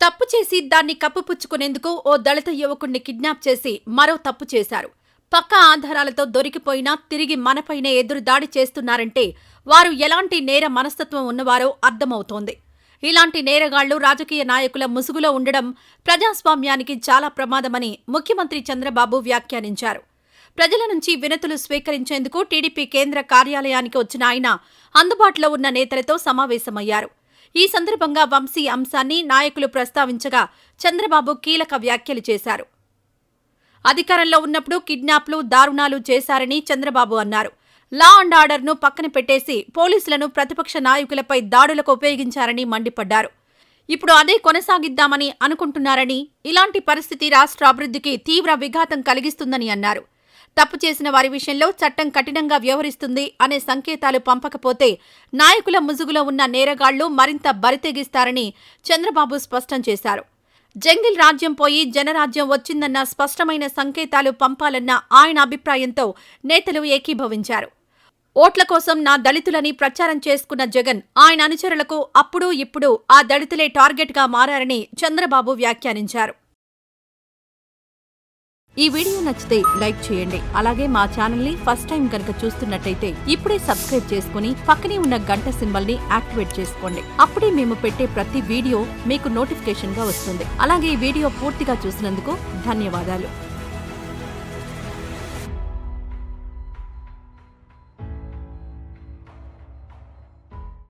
తప్పు చేసి దాన్ని కప్పుపుచ్చుకునేందుకు ఓ దళిత యువకుణ్ణి కిడ్నాప్ చేసి మరో తప్పు చేశారు. పక్కా ఆధారాలతో దొరికిపోయినా తిరిగి మనపైనే ఎదురుదాడి చేస్తున్నారంటే వారు ఎలాంటి నేర మనస్తత్వం ఉన్నవారో అర్థమవుతోంది. ఇలాంటి నేరగాళ్లు రాజకీయ నాయకుల ముసుగులో ఉండడం ప్రజాస్వామ్యానికి చాలా ప్రమాదమని ముఖ్యమంత్రి చంద్రబాబు వ్యాఖ్యానించారు. ప్రజల నుంచి వినతులు స్వీకరించేందుకు టీడీపీ కేంద్ర కార్యాలయానికి వచ్చిన ఆయన అందుబాటులో ఉన్న నేతలతో సమావేశమయ్యారు. ఈ సందర్భంగా వంశీ అంశాన్ని నాయకులు ప్రస్తావించగా చంద్రబాబు కీలక వ్యాఖ్యలు చేశారు. అధికారంలో ఉన్నప్పుడు కిడ్నాప్లు, దారుణాలు చేశారని చంద్రబాబు అన్నారు. లా అండ్ ఆర్డర్ను పక్కన పెట్టేసి పోలీసులను ప్రతిపక్ష నాయకులపై దాడులకు ఉపయోగించారని మండిపడ్డారు. ఇప్పుడు అదే కొనసాగిద్దామని అనుకుంటున్నారని, ఇలాంటి పరిస్థితి రాష్ట్ర అభివృద్ధికి తీవ్ర విఘాతం కలిగిస్తుందని అన్నారు. తప్పు చేసిన వారి విషయంలో చట్టం కఠినంగా వ్యవహరిస్తుంది అనే సంకేతాలు పంపకపోతే నాయకుల ముసుగులో ఉన్న నేరగాళ్లు మరింత బరితెగిస్తారని చంద్రబాబు స్పష్టం చేశారు. జంగిల్ రాజ్యం పోయి జనరాజ్యం వచ్చిందన్న స్పష్టమైన సంకేతాలు పంపాలన్న ఆయన అభిప్రాయంతో నేతలు ఏకీభవించారు. ఓట్ల కోసం నా దళితులని ప్రచారం చేసుకున్న జగన్, ఆయన అనుచరులకు అప్పుడు ఇప్పుడు ఆ దళితులే టార్గెట్గా మారారని చంద్రబాబు వ్యాఖ్యానించారు. ఈ వీడియో నచ్చితే లైక్ చేయండి. అలాగే మా ఛానల్ ని ఫస్ట్ టైం కనుక చూస్తున్నట్టయితే ఇప్పుడే సబ్స్క్రైబ్ చేసుకుని పక్కనే ఉన్న గంట సింబల్ ని యాక్టివేట్ చేసుకోండి. అప్పుడే మేము పెట్టే ప్రతి వీడియో మీకు నోటిఫికేషన్ గా వస్తుంది. అలాగే ఈ వీడియో పూర్తిగా చూసినందుకు ధన్యవాదాలు.